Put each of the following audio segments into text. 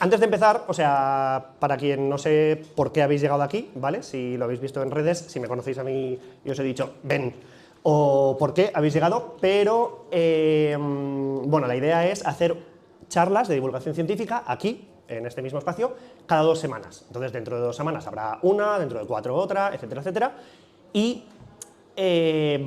Antes de empezar, o sea, para quien no sé por qué habéis llegado aquí, ¿vale? Si lo habéis visto en redes, si me conocéis a mí y os he dicho, ven, o por qué habéis llegado, pero, bueno, la idea es hacer charlas de divulgación científica aquí, en este mismo espacio, cada 2 semanas. Entonces, dentro de 2 semanas habrá una, dentro de 4 otra, etcétera, etcétera, y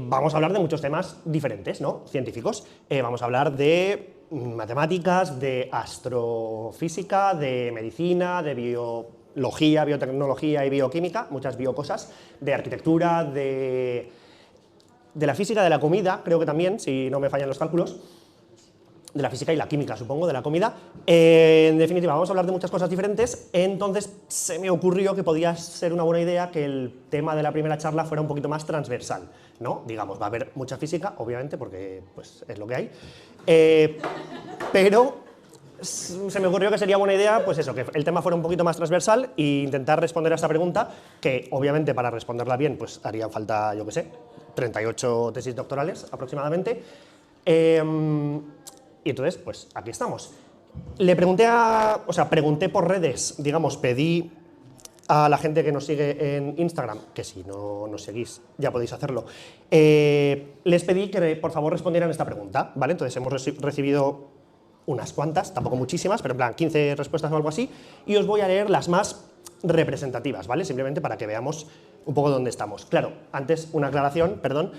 vamos a hablar de muchos temas diferentes, ¿no? Científicos. Vamos a hablar de matemáticas, de astrofísica, de medicina, de biología, biotecnología y bioquímica, muchas biocosas, de arquitectura, de la física de la comida, creo que también, si no me fallan los cálculos, de la física y la química, supongo, de la comida. En definitiva, vamos a hablar de muchas cosas diferentes, entonces se me ocurrió que podía ser una buena idea que el tema de la primera charla fuera un poquito más transversal, ¿no? Digamos, va a haber mucha física, obviamente, porque pues, es lo que hay, pero se me ocurrió que sería buena idea, pues eso, que el tema fuera un poquito más transversal e intentar responder a esta pregunta, que obviamente para responderla bien, pues harían falta, yo qué sé, 38 tesis doctorales aproximadamente. Y entonces, pues aquí estamos. Le pregunté pregunté por redes, digamos, pedí a la gente que nos sigue en Instagram, que si no nos seguís ya podéis hacerlo, les pedí que por favor respondieran esta pregunta, ¿vale? Entonces hemos recibido unas cuantas, tampoco muchísimas, pero en plan 15 respuestas o algo así, y os voy a leer las más representativas, ¿vale? Simplemente para que veamos un poco dónde estamos. Claro, antes una aclaración, perdón,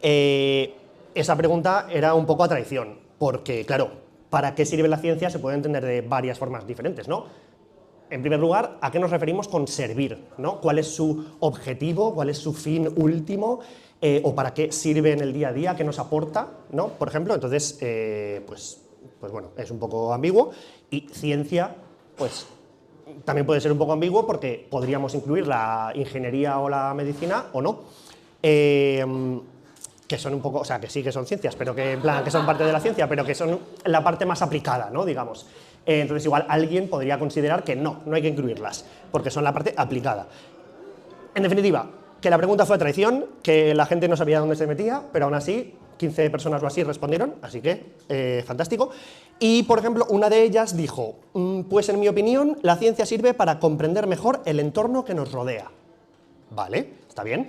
esa pregunta era un poco a traición, porque, claro, ¿para qué sirve la ciencia? Se puede entender de varias formas diferentes, ¿no? En primer lugar, ¿a qué nos referimos con servir? ¿No? ¿Cuál es su objetivo? ¿Cuál es su fin último? ¿O para qué sirve en el día a día? ¿Qué nos aporta? ¿No? Por ejemplo, entonces, pues bueno, es un poco ambiguo. Y ciencia, pues también puede ser un poco ambiguo porque podríamos incluir la ingeniería o la medicina o no. Que son un poco, o sea, que sí que son ciencias, pero que en plan, que son parte de la ciencia, pero que son la parte más aplicada, ¿no? Digamos. Entonces igual alguien podría considerar que no hay que incluirlas, porque son la parte aplicada. En definitiva, que la pregunta fue traición, que la gente no sabía dónde se metía, pero aún así 15 personas o así respondieron, así que fantástico. Y, por ejemplo, una de ellas dijo, pues en mi opinión, la ciencia sirve para comprender mejor el entorno que nos rodea. Vale, está bien.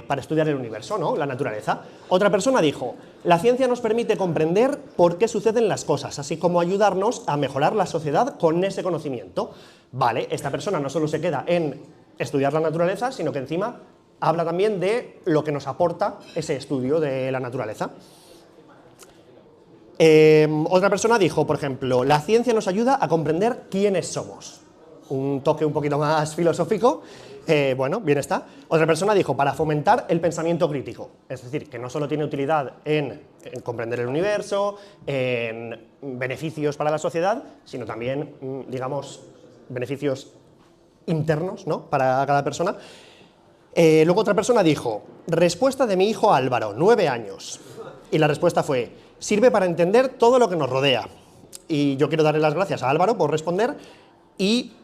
Para estudiar el universo, ¿no? La naturaleza. Otra persona dijo, la ciencia nos permite comprender por qué suceden las cosas, así como ayudarnos a mejorar la sociedad con ese conocimiento. Vale, esta persona no solo se queda en estudiar la naturaleza, sino que encima habla también de lo que nos aporta ese estudio de la naturaleza. Otra persona dijo, por ejemplo, la ciencia nos ayuda a comprender quiénes somos. Un toque un poquito más filosófico. Bueno, bien está. Otra persona dijo, para fomentar el pensamiento crítico, es decir, que no solo tiene utilidad en comprender el universo, en beneficios para la sociedad, sino también, digamos, beneficios internos, ¿no?, para cada persona. Luego otra persona dijo, respuesta de mi hijo Álvaro, 9 años. Y la respuesta fue, sirve para entender todo lo que nos rodea. Y yo quiero darle las gracias a Álvaro por responder y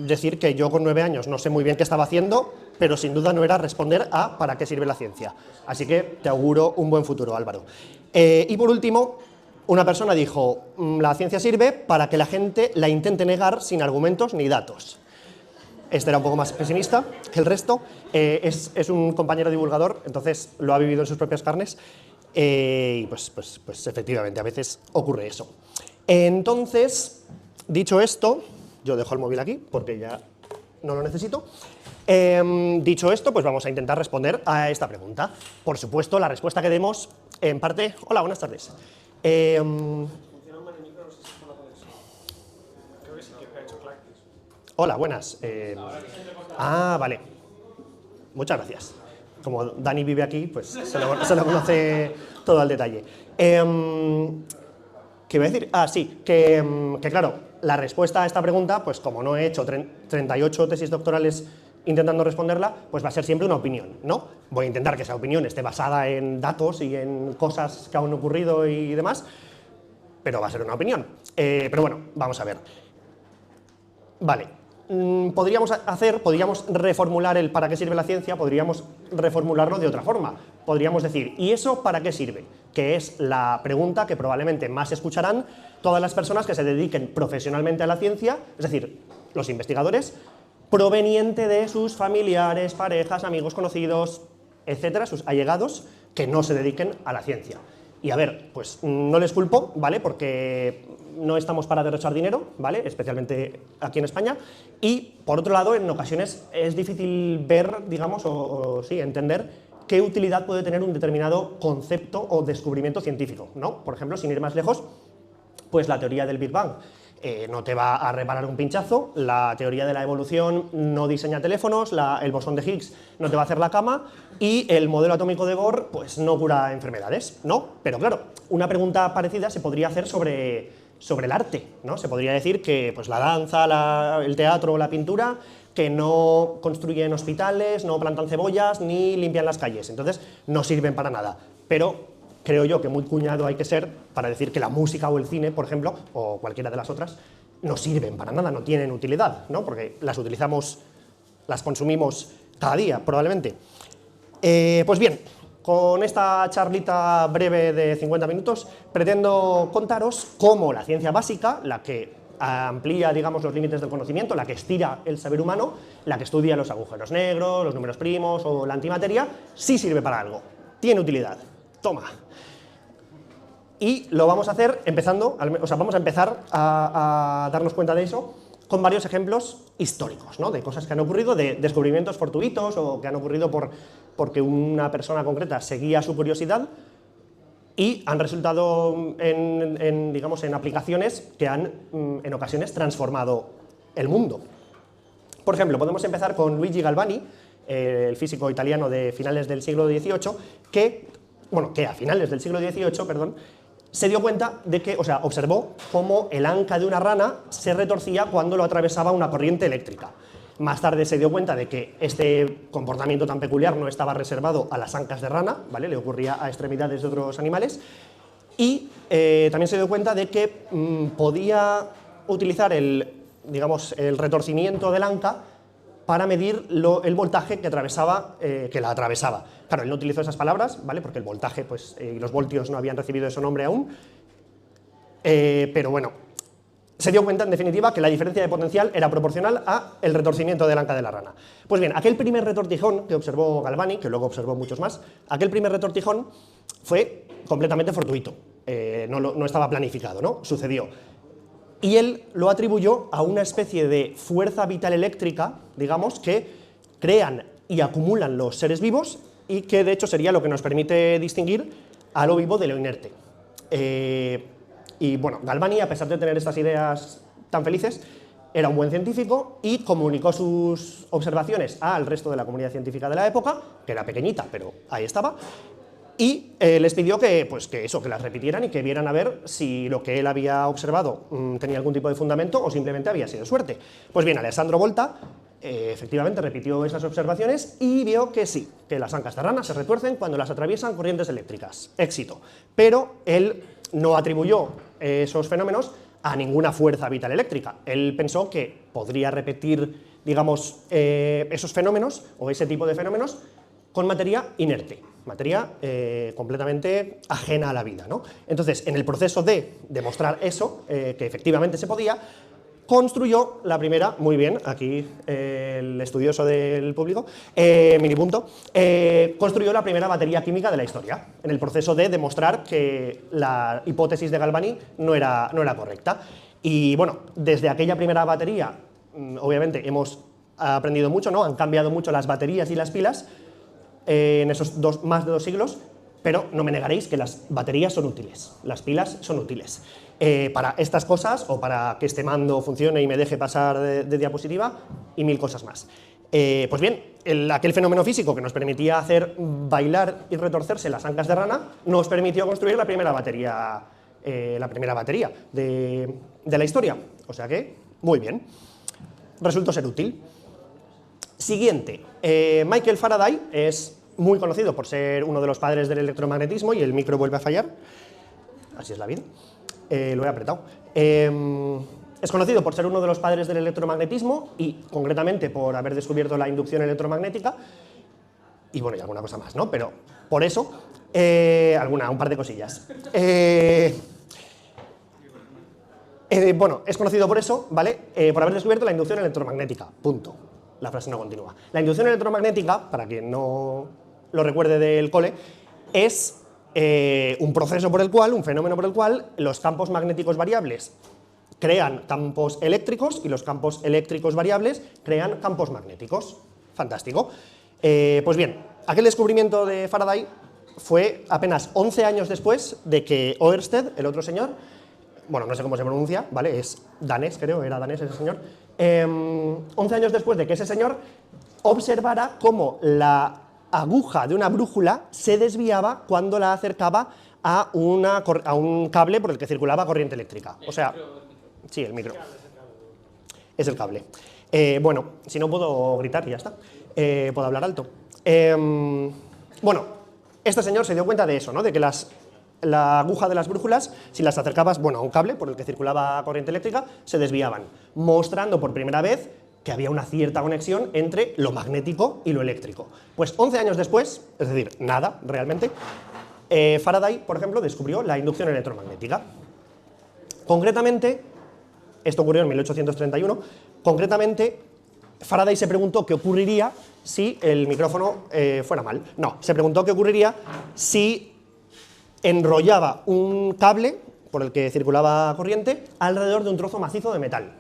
decir que yo con 9 años no sé muy bien qué estaba haciendo, pero sin duda no era responder a ¿para qué sirve la ciencia? Así que te auguro un buen futuro, Álvaro. Y por último, una persona dijo, la ciencia sirve para que la gente la intente negar sin argumentos ni datos. Este era un poco más pesimista que el resto. Es un compañero divulgador, entonces lo ha vivido en sus propias carnes. Y pues efectivamente, a veces ocurre eso. Entonces, dicho esto, yo dejo el móvil aquí porque ya no lo necesito. Dicho esto, pues vamos a intentar responder a esta pregunta. Por supuesto, la respuesta que demos, en parte... Hola, buenas tardes. Funciona mal el micro, no sé si es por la conexión. Creo que sí, que ha hecho clac. Hola, buenas. Vale. Muchas gracias. Como Dani vive aquí, pues se lo conoce todo al detalle. ¿Qué iba a decir? Sí, que claro, la respuesta a esta pregunta, pues como no he hecho 38 tesis doctorales intentando responderla, pues va a ser siempre una opinión, ¿no? Voy a intentar que esa opinión esté basada en datos y en cosas que han ocurrido y demás, pero va a ser una opinión. Pero bueno, vamos a ver. Vale, podríamos reformular el ¿para qué sirve la ciencia? Podríamos reformularlo de otra forma. Podríamos decir, ¿y eso para qué sirve? que es la pregunta que probablemente más escucharán todas las personas que se dediquen profesionalmente a la ciencia, es decir, los investigadores, proveniente de sus familiares, parejas, amigos, conocidos, etcétera, sus allegados, que no se dediquen a la ciencia. Y a ver, pues no les culpo, ¿vale? Porque no estamos para derrochar dinero, ¿vale? Especialmente aquí en España. Y, por otro lado, en ocasiones es difícil ver, digamos, o sí, entender qué utilidad puede tener un determinado concepto o descubrimiento científico, ¿no? Por ejemplo, sin ir más lejos, pues la teoría del Big Bang no te va a reparar un pinchazo, la teoría de la evolución no diseña teléfonos, el bosón de Higgs no te va a hacer la cama y el modelo atómico de Bohr pues no cura enfermedades, ¿no? Pero claro, una pregunta parecida se podría hacer sobre el arte, ¿no? Se podría decir que pues, la danza, el teatro o la pintura que no construyen hospitales, no plantan cebollas ni limpian las calles, entonces no sirven para nada, pero creo yo que muy cuñado hay que ser para decir que la música o el cine, por ejemplo, o cualquiera de las otras, no sirven para nada, no tienen utilidad, ¿no? Porque las utilizamos, las consumimos cada día, probablemente. Pues bien, con esta charlita breve de 50 minutos, pretendo contaros cómo la ciencia básica, la que amplía, digamos, los límites del conocimiento, la que estira el saber humano, la que estudia los agujeros negros, los números primos o la antimateria, sí sirve para algo, tiene utilidad. Toma. Y lo vamos a hacer empezando, o sea, vamos a empezar a darnos cuenta de eso con varios ejemplos históricos, ¿no? De cosas que han ocurrido, de descubrimientos fortuitos o que han ocurrido porque una persona concreta seguía su curiosidad y han resultado digamos, en aplicaciones que han, en ocasiones, transformado el mundo. Por ejemplo, podemos empezar con Luigi Galvani, el físico italiano de finales del siglo XVIII, que a finales del siglo XVIII, perdón, se dio cuenta de que, o sea, observó cómo el anca de una rana se retorcía cuando lo atravesaba una corriente eléctrica. Más tarde se dio cuenta de que este comportamiento tan peculiar no estaba reservado a las ancas de rana, ¿vale? Le ocurría a extremidades de otros animales. Y también se dio cuenta de que podía utilizar digamos, el retorcimiento del anca para medir el voltaje que la atravesaba. Claro, él no utilizó esas palabras, ¿vale? Porque el voltaje pues, y los voltios no habían recibido ese nombre aún, pero bueno, se dio cuenta en definitiva que la diferencia de potencial era proporcional al retorcimiento del anca de la rana. Pues bien, aquel primer retortijón que observó Galvani, que luego observó muchos más, aquel primer retortijón fue completamente fortuito, no estaba planificado, ¿no? Sucedió. Y él lo atribuyó a una especie de fuerza vital eléctrica, digamos, que crean y acumulan los seres vivos y que de hecho sería lo que nos permite distinguir a lo vivo de lo inerte. Y bueno, Galvani, a pesar de tener estas ideas tan felices, era un buen científico y comunicó sus observaciones al resto de la comunidad científica de la época, que era pequeñita, pero ahí estaba, y les pidió que las repitieran y que vieran a ver si lo que él había observado tenía algún tipo de fundamento o simplemente había sido suerte. Pues bien, Alessandro Volta efectivamente repitió esas observaciones y vio que sí, que las ancas de rana se retuercen cuando las atraviesan corrientes eléctricas. Éxito. Pero él no atribuyó esos fenómenos a ninguna fuerza vital eléctrica. Él pensó que podría repetir, digamos, esos fenómenos o ese tipo de fenómenos con materia inerte, materia completamente ajena a la vida, ¿no? Entonces, en el proceso de demostrar eso, que efectivamente se podía, construyó la primera, muy bien, aquí el estudioso del público, mini punto, construyó la primera batería química de la historia, en el proceso de demostrar que la hipótesis de Galvani no era correcta. Y bueno, desde aquella primera batería, obviamente hemos aprendido mucho, ¿no? Han cambiado mucho las baterías y las pilas en esos más de 2 siglos, pero no me negaréis que las baterías son útiles, las pilas son útiles. Para estas cosas, o para que este mando funcione y me deje pasar de diapositiva, y 1000 cosas más. Pues bien, aquel fenómeno físico que nos permitía hacer bailar y retorcerse las ancas de rana, nos permitió construir la primera batería de la historia. O sea que, muy bien, resultó ser útil. Siguiente, Michael Faraday es muy conocido por ser uno de los padres del electromagnetismo, y el micro vuelve a fallar, así es la vida. Lo he apretado. Es conocido por ser uno de los padres del electromagnetismo y concretamente por haber descubierto la inducción electromagnética y bueno, y alguna cosa más, ¿no? Pero por eso Un par de cosillas. Bueno, es conocido por eso, ¿vale? Por haber descubierto la inducción electromagnética. Punto. La frase no continúa. La inducción electromagnética, para quien no lo recuerde del cole, es un proceso por el cual, un fenómeno por el cual, los campos magnéticos variables crean campos eléctricos y los campos eléctricos variables crean campos magnéticos. Fantástico. Pues bien, aquel descubrimiento de Faraday fue apenas 11 años después de que Ørsted, el otro señor, bueno, no sé cómo se pronuncia, ¿vale? Es danés, creo, era danés ese señor. 11 años después de que ese señor observara cómo la aguja de una brújula se desviaba cuando la acercaba a un cable por el que circulaba corriente eléctrica. O sea, sí, el micro. Es el cable. Bueno, si no puedo gritar y ya está. Puedo hablar alto. Bueno, este señor se dio cuenta de eso, ¿no? De que la aguja de las brújulas, si las acercabas, bueno, a un cable por el que circulaba corriente eléctrica, se desviaban, mostrando por primera vez que había una cierta conexión entre lo magnético y lo eléctrico. Pues 11 años después, es decir, nada, realmente, Faraday, por ejemplo, descubrió la inducción electromagnética. Concretamente, esto ocurrió en 1831, concretamente, Faraday se preguntó qué ocurriría si el micrófono fuera mal. No, se preguntó qué ocurriría si enrollaba un cable por el que circulaba corriente alrededor de un trozo macizo de metal.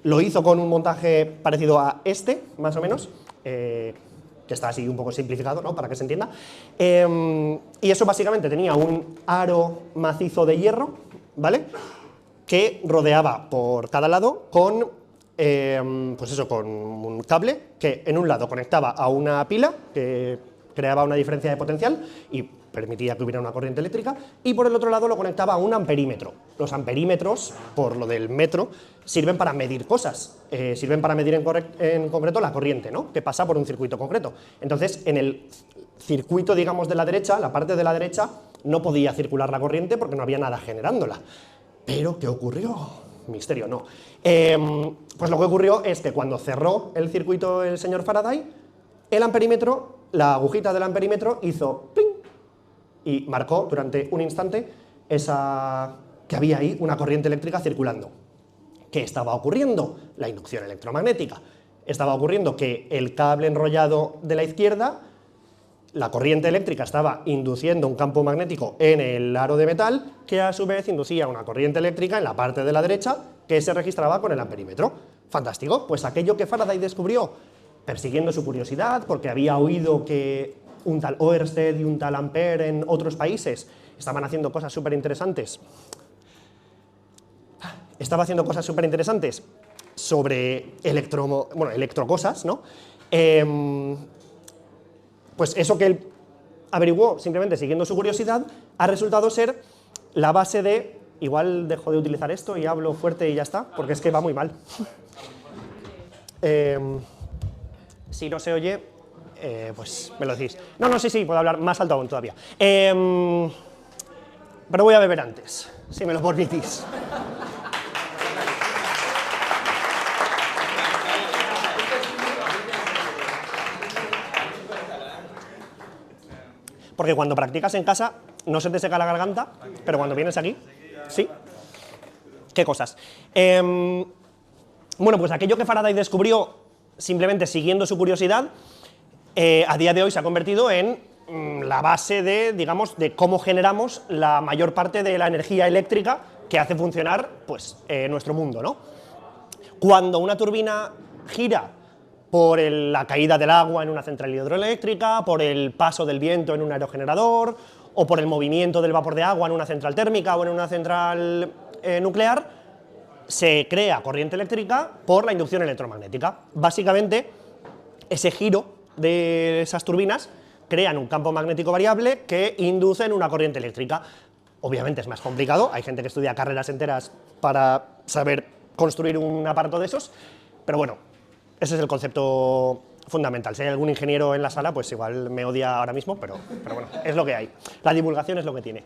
Lo hizo con un montaje parecido a este, más o menos, que está así un poco simplificado, ¿no? Para que se entienda. Y eso básicamente tenía un aro macizo de hierro, ¿vale? Que rodeaba por cada lado con, pues eso, con un cable que en un lado conectaba a una pila que creaba una diferencia de potencial y permitía que hubiera una corriente eléctrica, y por el otro lado lo conectaba a un amperímetro. Los amperímetros, por lo del metro, sirven para medir cosas, sirven para medir en concreto la corriente, ¿no? Que pasa por un circuito concreto. Entonces, en el circuito, digamos, de la derecha, la parte de la derecha, no podía circular la corriente porque no había nada generándola. ¿Pero qué ocurrió? Misterio, no. Pues lo que ocurrió es que cuando cerró el circuito el señor Faraday, el amperímetro, la agujita del amperímetro hizo ¡pling! Y marcó durante un instante que había ahí una corriente eléctrica circulando. ¿Qué estaba ocurriendo? La inducción electromagnética. Estaba ocurriendo que el cable enrollado de la izquierda, la corriente eléctrica estaba induciendo un campo magnético en el aro de metal, que a su vez inducía una corriente eléctrica en la parte de la derecha, que se registraba con el amperímetro. Fantástico. Pues aquello que Faraday descubrió, persiguiendo su curiosidad, porque había oído que un tal Ørsted y un tal Ampere en otros países estaban haciendo cosas súper interesantes. Estaba haciendo cosas súper interesantes sobre electrocosas, ¿no? Pues eso que él averiguó simplemente siguiendo su curiosidad ha resultado ser la base de... Igual dejo de utilizar esto y hablo fuerte y ya está, porque es que va muy mal. Si no se oye, pues me lo decís. No, sí, puedo hablar más alto aún todavía. Pero voy a beber antes, si me lo permitís. Porque cuando practicas en casa no se te seca la garganta, pero cuando vienes aquí, sí. ¿Qué cosas? Bueno, pues aquello que Faraday descubrió simplemente siguiendo su curiosidad, a día de hoy se ha convertido en la base de, digamos, de cómo generamos la mayor parte de la energía eléctrica que hace funcionar, pues, nuestro mundo, ¿no? Cuando una turbina gira por la caída del agua en una central hidroeléctrica, por el paso del viento en un aerogenerador, o por el movimiento del vapor de agua en una central térmica o en una central nuclear, se crea corriente eléctrica por la inducción electromagnética. Básicamente, ese giro de esas turbinas crean un campo magnético variable que inducen una corriente eléctrica. Obviamente es más complicado, hay gente que estudia carreras enteras para saber construir un aparato de esos, pero bueno, ese es el concepto fundamental. Si hay algún ingeniero en la sala, pues igual me odia ahora mismo, pero bueno, es lo que hay. La divulgación es lo que tiene.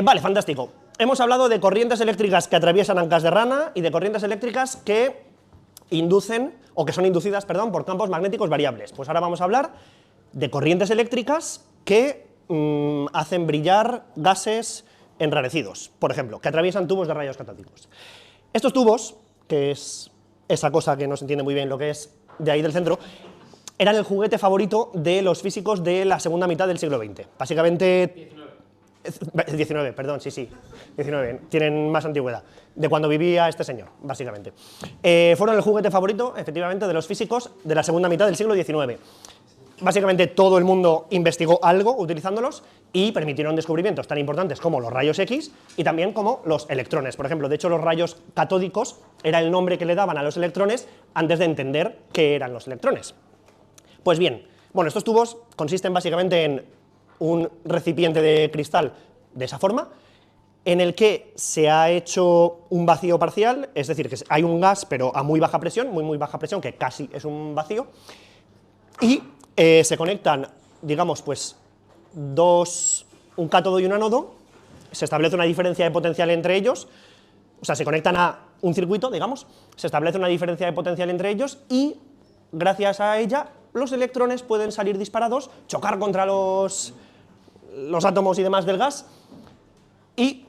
Vale, fantástico. Hemos hablado de corrientes eléctricas que atraviesan ancas de rana y de corrientes eléctricas que inducen, o que son inducidas, perdón, por campos magnéticos variables. Pues ahora vamos a hablar de corrientes eléctricas que hacen brillar gases enrarecidos, por ejemplo, que atraviesan tubos de rayos catódicos. Estos tubos, que es esa cosa que no se entiende muy bien lo que es de ahí del centro, eran el juguete favorito de los físicos de la segunda mitad del siglo XX. Básicamente... 19, perdón, sí, 19, tienen más antigüedad, de cuando vivía este señor, básicamente. Fueron el juguete favorito, efectivamente, de los físicos de la segunda mitad del siglo XIX. Básicamente todo el mundo investigó algo utilizándolos y permitieron descubrimientos tan importantes como los rayos X y también como los electrones. Por ejemplo, de hecho, los rayos catódicos era el nombre que le daban a los electrones antes de entender qué eran los electrones. Pues bien, bueno, estos tubos consisten básicamente en un recipiente de cristal de esa forma, en el que se ha hecho un vacío parcial, es decir, que hay un gas, pero a muy baja presión, muy baja presión, que casi es un vacío, y se conectan, digamos, pues un cátodo y un ánodo, se establece una diferencia de potencial entre ellos, o sea, se conectan a un circuito, digamos, se establece una diferencia de potencial entre ellos y, gracias a ella, los electrones pueden salir disparados, chocar contra los átomos y demás del gas y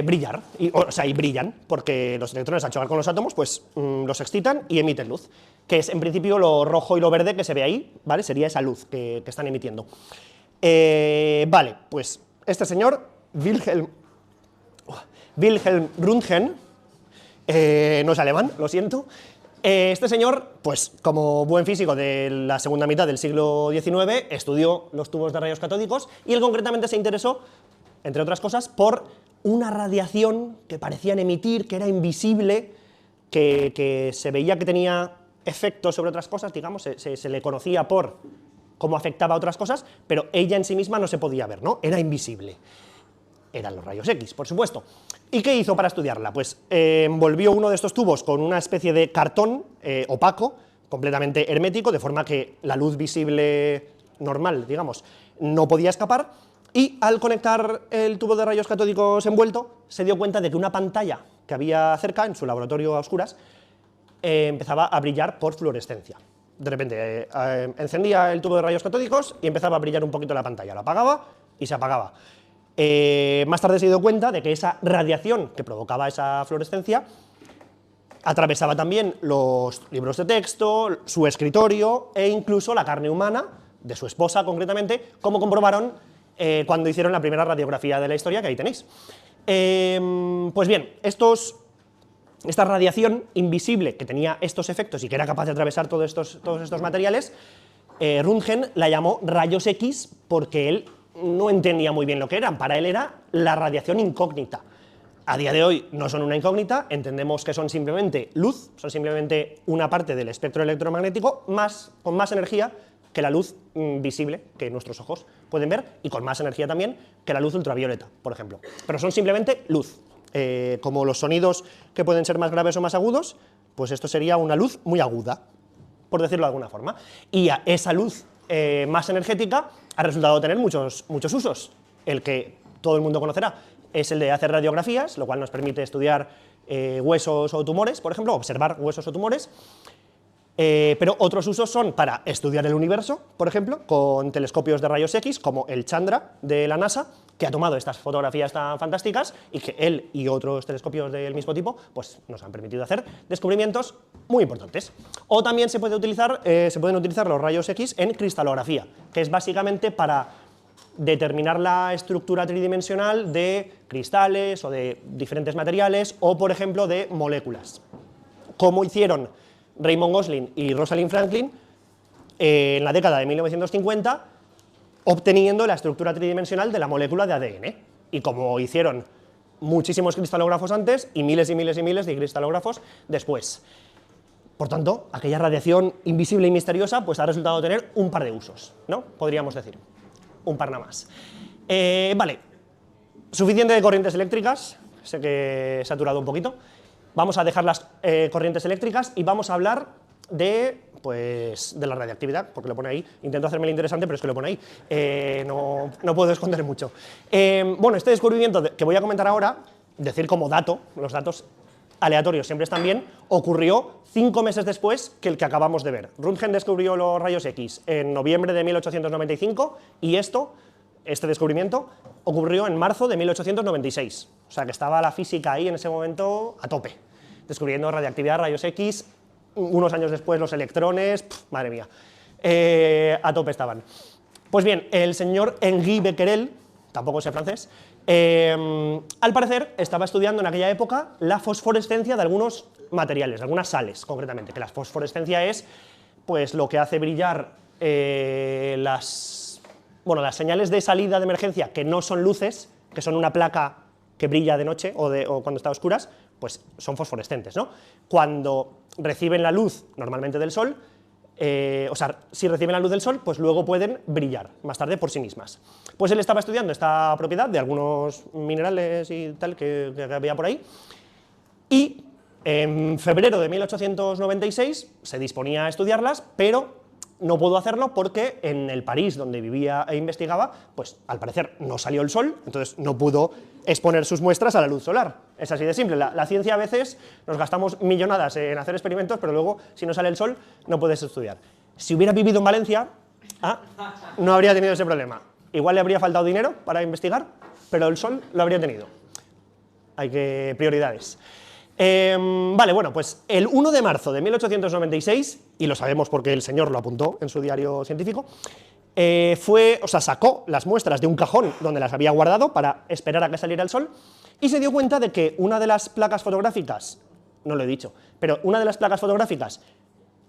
brillar, y brillan, porque los electrones al chocar con los átomos pues los excitan y emiten luz, que es en principio lo rojo y lo verde que se ve ahí, ¿vale? Sería esa luz que están emitiendo. Vale, pues este señor, Wilhelm Röntgen, no es alemán, lo siento. Este señor, pues como buen físico de la segunda mitad del siglo XIX, estudió los tubos de rayos catódicos y él concretamente se interesó, entre otras cosas, por una radiación que parecían emitir, que era invisible, que se veía que tenía efectos sobre otras cosas, digamos, se le conocía por cómo afectaba a otras cosas, pero ella en sí misma no se podía ver, ¿no? Era invisible. Eran los rayos X, por supuesto. ¿Y qué hizo para estudiarla? Pues envolvió uno de estos tubos con una especie de cartón opaco, completamente hermético, de forma que la luz visible normal, digamos, no podía escapar, y al conectar el tubo de rayos catódicos envuelto, se dio cuenta de que una pantalla que había cerca, en su laboratorio a oscuras, empezaba a brillar por fluorescencia. De repente encendía el tubo de rayos catódicos y empezaba a brillar un poquito la pantalla, la apagaba y se apagaba. Más tarde se dio cuenta de que esa radiación que provocaba esa fluorescencia atravesaba también los libros de texto, su escritorio e incluso la carne humana, de su esposa concretamente, como comprobaron cuando hicieron la primera radiografía de la historia, que ahí tenéis. Pues bien, esta radiación invisible que tenía estos efectos y que era capaz de atravesar todos estos materiales, Röntgen la llamó rayos X porque él no entendía muy bien lo que eran, para él era la radiación incógnita. A día de hoy no son una incógnita, entendemos que son simplemente luz, son simplemente una parte del espectro electromagnético con más energía que la luz visible que nuestros ojos pueden ver y con más energía también que la luz ultravioleta, por ejemplo. Pero son simplemente luz. Como los sonidos que pueden ser más graves o más agudos, pues esto sería una luz muy aguda, por decirlo de alguna forma. Y a esa luz más energética ha resultado tener muchos usos. El que todo el mundo conocerá es el de hacer radiografías, lo cual nos permite estudiar huesos o tumores, por ejemplo, observar huesos o tumores. Pero otros usos son para estudiar el universo, por ejemplo, con telescopios de rayos X, como el Chandra de la NASA, que ha tomado estas fotografías tan fantásticas y que él y otros telescopios del mismo tipo pues, nos han permitido hacer descubrimientos muy importantes. O también se pueden utilizar los rayos X en cristalografía, que es básicamente para determinar la estructura tridimensional de cristales o de diferentes materiales o, por ejemplo, de moléculas, como hicieron Raymond Gosling y Rosalind Franklin en la década de 1950, obteniendo la estructura tridimensional de la molécula de ADN, y como hicieron muchísimos cristalógrafos antes y miles de cristalógrafos después. Por tanto, aquella radiación invisible y misteriosa pues ha resultado tener un par de usos, ¿no? Podríamos decir, un par nada más. Vale, suficiente de corrientes eléctricas, sé que he saturado un poquito. Vamos a dejar las corrientes eléctricas y vamos a hablar de la radiactividad, porque lo pone ahí. Intento hacerme lo interesante, pero es que lo pone ahí. No puedo esconder mucho. Bueno, este descubrimiento que voy a comentar ahora, decir como dato, los datos aleatorios siempre están bien, ocurrió 5 meses después que el que acabamos de ver. Röntgen descubrió los rayos X en noviembre de 1895 y esto este descubrimiento ocurrió en marzo de 1896, o sea que estaba la física ahí en ese momento a tope, descubriendo radiactividad, rayos X, unos años después los electrones, madre mía, a tope estaban. Pues bien, el señor Henri Becquerel, tampoco sé francés, al parecer estaba estudiando en aquella época la fosforescencia de algunos materiales, de algunas sales concretamente, que la fosforescencia es pues, lo que hace brillar las señales de salida de emergencia que no son luces, que son una placa que brilla de noche o cuando está a oscuras, pues son fosforescentes, ¿no? Cuando reciben la luz normalmente del sol, si reciben la luz del sol, pues luego pueden brillar más tarde por sí mismas. Pues él estaba estudiando esta propiedad de algunos minerales y tal que había por ahí, y en febrero de 1896 se disponía a estudiarlas, pero no pudo hacerlo porque en el París donde vivía e investigaba, pues al parecer no salió el sol, entonces no pudo exponer sus muestras a la luz solar. Es así de simple. La ciencia a veces nos gastamos millonadas en hacer experimentos, pero luego si no sale el sol no puedes estudiar. Si hubiera vivido en Valencia, no habría tenido ese problema. Igual le habría faltado dinero para investigar, pero el sol lo habría tenido. Hay que prioridades. Vale, bueno, pues el 1 de marzo de 1896, y lo sabemos porque el señor lo apuntó en su diario científico, sacó las muestras de un cajón donde las había guardado para esperar a que saliera el sol y se dio cuenta de que una de las placas fotográficas, no lo he dicho, pero una de las placas fotográficas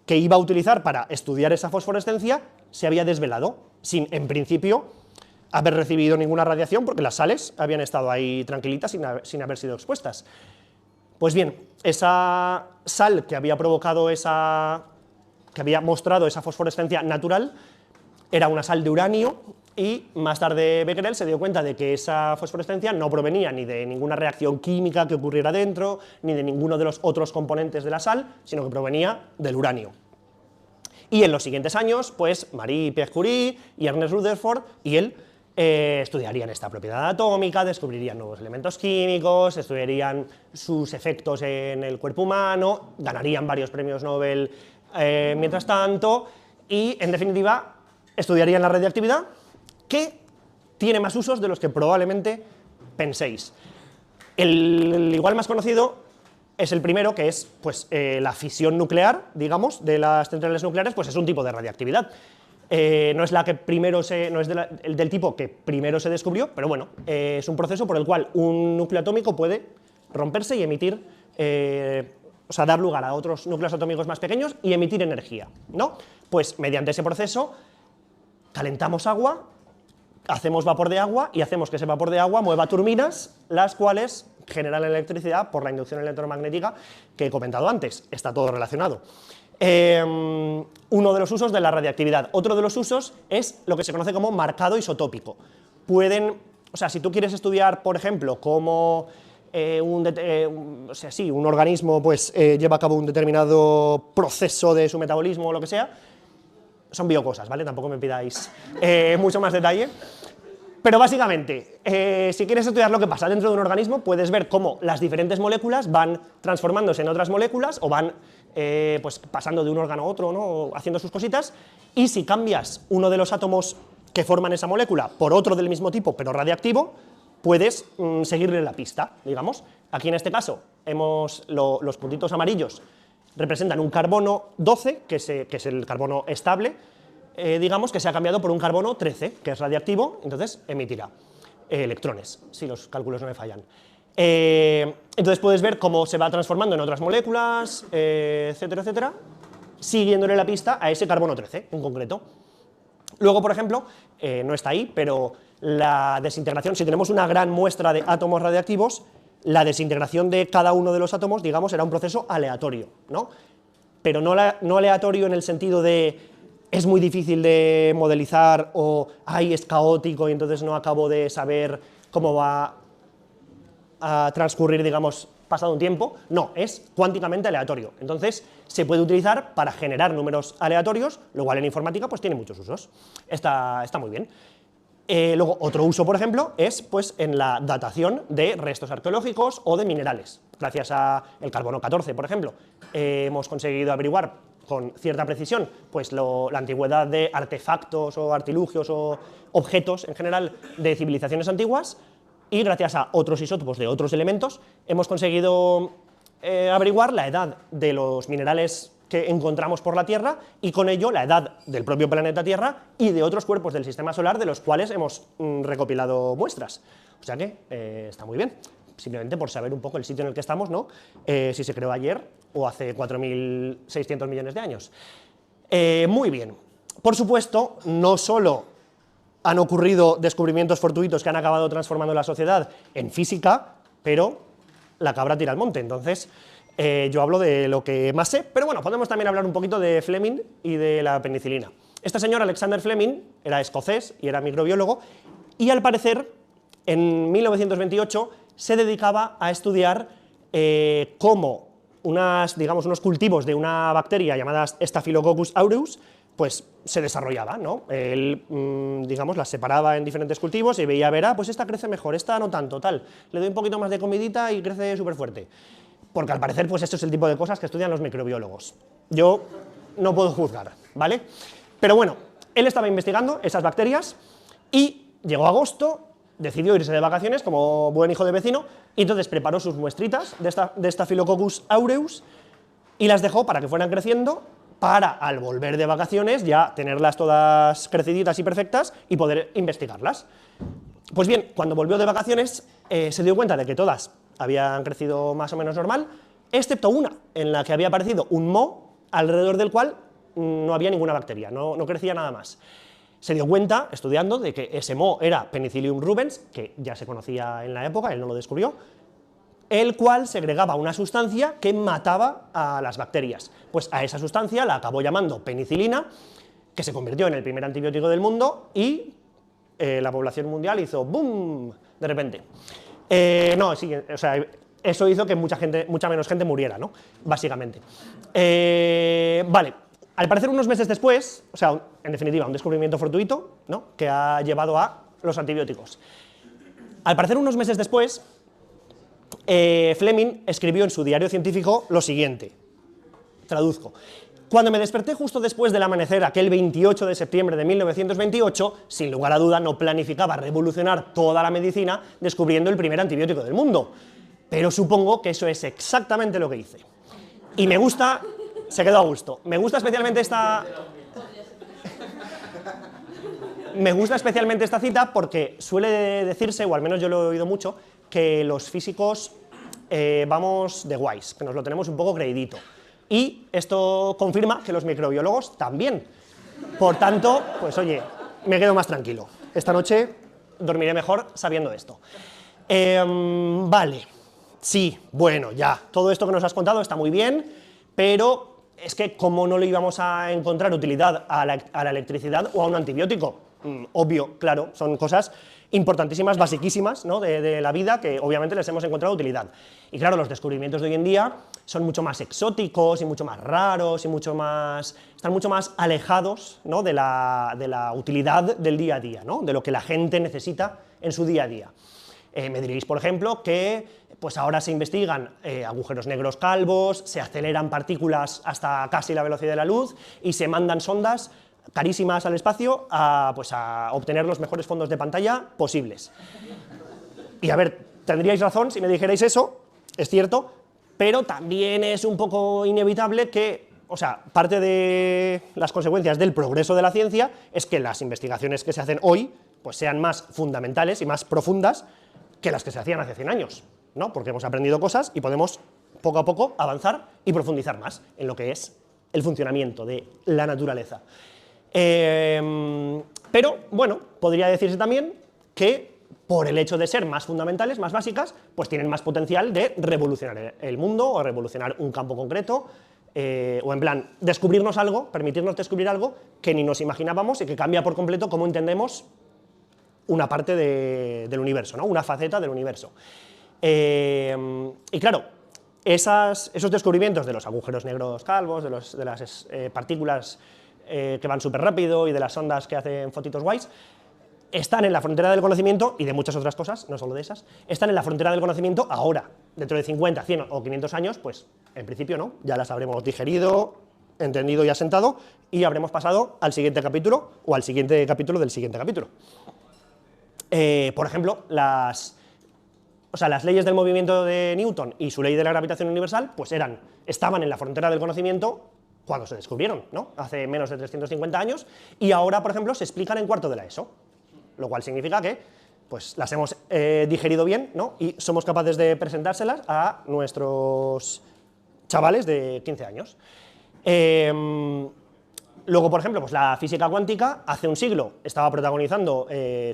que iba a utilizar para estudiar esa fosforescencia se había desvelado, sin, en principio, haber recibido ninguna radiación porque las sales habían estado ahí tranquilitas sin haber sido expuestas. Pues bien, esa sal que había provocado que había mostrado esa fosforescencia natural era una sal de uranio y más tarde Becquerel se dio cuenta de que esa fosforescencia no provenía ni de ninguna reacción química que ocurriera dentro, ni de ninguno de los otros componentes de la sal, sino que provenía del uranio. Y en los siguientes años, pues Marie Pierre Curie y Ernest Rutherford y él estudiarían esta propiedad atómica, descubrirían nuevos elementos químicos, estudiarían sus efectos en el cuerpo humano, ganarían varios premios Nobel mientras tanto, y en definitiva estudiarían la radiactividad, que tiene más usos de los que probablemente penséis. El igual más conocido es el primero, que es pues, la fisión nuclear, digamos, de las centrales nucleares, pues es un tipo de radiactividad. No es la que primero no es del tipo que primero se descubrió, pero bueno, es un proceso por el cual un núcleo atómico puede romperse y emitir, dar lugar a otros núcleos atómicos más pequeños y emitir energía, ¿no? Pues mediante ese proceso calentamos agua, hacemos vapor de agua y hacemos que ese vapor de agua mueva turbinas, las cuales generan electricidad por la inducción electromagnética que he comentado antes. Está todo relacionado. Uno de los usos de la radiactividad. Otro de los usos es lo que se conoce como marcado isotópico. Si tú quieres estudiar, por ejemplo, cómo un organismo pues, lleva a cabo un determinado proceso de su metabolismo o lo que sea, son biocosas, ¿vale? Tampoco me pidáis mucho más detalle. Pero básicamente, si quieres estudiar lo que pasa dentro de un organismo, puedes ver cómo las diferentes moléculas van transformándose en otras moléculas o van pasando de un órgano a otro, ¿no? Haciendo sus cositas, y si cambias uno de los átomos que forman esa molécula por otro del mismo tipo, pero radiactivo, puedes seguirle la pista, digamos. Aquí en este caso, los puntitos amarillos representan un carbono 12, que es el carbono estable, digamos que se ha cambiado por un carbono 13, que es radiactivo, entonces emitirá electrones, si los cálculos no me fallan. Entonces puedes ver cómo se va transformando en otras moléculas, etcétera, etcétera, siguiéndole la pista a ese carbono 13 en concreto. Luego, por ejemplo, no está ahí, pero la desintegración, si tenemos una gran muestra de átomos radiactivos, la desintegración de cada uno de los átomos, digamos, era un proceso aleatorio, ¿no? Pero no aleatorio en el sentido de es muy difícil de modelizar o es caótico y entonces no acabo de saber cómo va a transcurrir, digamos, pasado un tiempo. No, es cuánticamente aleatorio. Entonces se puede utilizar para generar números aleatorios, lo cual en informática pues tiene muchos usos. Está muy bien. Luego, otro uso, por ejemplo, es pues, en la datación de restos arqueológicos o de minerales. Gracias al carbono 14, por ejemplo, hemos conseguido averiguar con cierta precisión pues la antigüedad de artefactos o artilugios o objetos en general de civilizaciones antiguas, y gracias a otros isótopos de otros elementos hemos conseguido averiguar la edad de los minerales que encontramos por la Tierra y con ello la edad del propio planeta Tierra y de otros cuerpos del sistema solar de los cuales hemos recopilado muestras. O sea que está muy bien, simplemente por saber un poco el sitio en el que estamos, ¿no? Si se creó ayer o hace 4.600 millones de años. Muy bien. Por supuesto, no solo han ocurrido descubrimientos fortuitos que han acabado transformando la sociedad en física, pero la cabra tira al monte. Entonces, yo hablo de lo que más sé, pero bueno, podemos también hablar un poquito de Fleming y de la penicilina. Este señor, Alexander Fleming, era escocés y era microbiólogo, y al parecer, en 1928, se dedicaba a estudiar cómo unos cultivos de una bacteria llamada Staphylococcus aureus pues se desarrollaba, ¿no? Él, digamos, las separaba en diferentes cultivos y veía, a ver, pues esta crece mejor, esta no tanto, tal, le doy un poquito más de comidita y crece súper fuerte. Porque al parecer, pues esto es el tipo de cosas que estudian los microbiólogos. Yo no puedo juzgar, ¿vale? Pero bueno, él estaba investigando esas bacterias y llegó agosto, decidió irse de vacaciones como buen hijo de vecino y entonces preparó sus muestritas de Staphylococcus aureus y las dejó para que fueran creciendo, para al volver de vacaciones ya tenerlas todas creciditas y perfectas y poder investigarlas. Pues bien, cuando volvió de vacaciones se dio cuenta de que todas habían crecido más o menos normal, excepto una en la que había aparecido un moho alrededor del cual no había ninguna bacteria, no crecía nada más. Se dio cuenta, estudiando, de que ese moho era Penicillium rubens, que ya se conocía en la época, él no lo descubrió, el cual segregaba una sustancia que mataba a las bacterias. Pues a esa sustancia la acabó llamando penicilina, que se convirtió en el primer antibiótico del mundo y la población mundial hizo ¡boom! De repente. Eso hizo que mucha menos gente muriera, ¿no? Básicamente. Vale. Al parecer, unos meses después, o sea, en definitiva, un descubrimiento fortuito, ¿no?, que ha llevado a los antibióticos. Al parecer, unos meses después, Fleming escribió en su diario científico lo siguiente, traduzco: cuando me desperté justo después del amanecer aquel 28 de septiembre de 1928, sin lugar a duda no planificaba revolucionar toda la medicina descubriendo el primer antibiótico del mundo, pero supongo que eso es exactamente lo que hice. Y me gusta... Se quedó a gusto. Me gusta especialmente esta cita porque suele decirse, o al menos yo lo he oído mucho, que los físicos vamos de guays, que nos lo tenemos un poco creidito. Y esto confirma que los microbiólogos también. Por tanto, pues oye, me quedo más tranquilo. Esta noche dormiré mejor sabiendo esto. Vale, sí, bueno, ya, todo esto que nos has contado está muy bien, pero es que ¿cómo no le íbamos a encontrar utilidad a la electricidad o a un antibiótico? Obvio, claro, son cosas importantísimas, basiquísimas, ¿no?, de la vida, que obviamente les hemos encontrado utilidad. Y claro, los descubrimientos de hoy en día son mucho más exóticos y mucho más raros y están mucho más alejados, ¿no?, de la utilidad del día a día, ¿no?, de lo que la gente necesita en su día a día. Me diréis, por ejemplo, que pues ahora se investigan agujeros negros calvos, se aceleran partículas hasta casi la velocidad de la luz y se mandan sondas carísimas al espacio a obtener los mejores fondos de pantalla posibles. Y a ver, tendríais razón si me dijerais eso, es cierto, pero también es un poco inevitable que, o sea, parte de las consecuencias del progreso de la ciencia es que las investigaciones que se hacen hoy pues sean más fundamentales y más profundas que las que se hacían hace 100 años, ¿no? Porque hemos aprendido cosas y podemos poco a poco avanzar y profundizar más en lo que es el funcionamiento de la naturaleza. Pero, bueno, podría decirse también que por el hecho de ser más fundamentales, más básicas, pues tienen más potencial de revolucionar el mundo o revolucionar un campo concreto, o en plan, descubrirnos algo, permitirnos descubrir algo que ni nos imaginábamos y que cambia por completo cómo entendemos una parte del universo, ¿no?, una faceta del universo. Y claro, esos descubrimientos de los agujeros negros calvos, de las partículas que van súper rápido y de las ondas que hacen fotitos guays, están en la frontera del conocimiento, y de muchas otras cosas, no solo de esas, están en la frontera del conocimiento ahora. Dentro de 50, 100 o 500 años, pues en principio no, ya las habremos digerido entendido y asentado, y habremos pasado al siguiente capítulo o al siguiente capítulo del siguiente capítulo. Por ejemplo, las leyes del movimiento de Newton y su ley de la gravitación universal pues estaban en la frontera del conocimiento cuando se descubrieron, ¿no? Hace menos de 350 años, y ahora, por ejemplo, se explican en cuarto de la ESO, lo cual significa que pues, las hemos digerido bien, ¿no? Y somos capaces de presentárselas a nuestros chavales de 15 años. Luego, por ejemplo, pues la física cuántica hace un siglo estaba protagonizando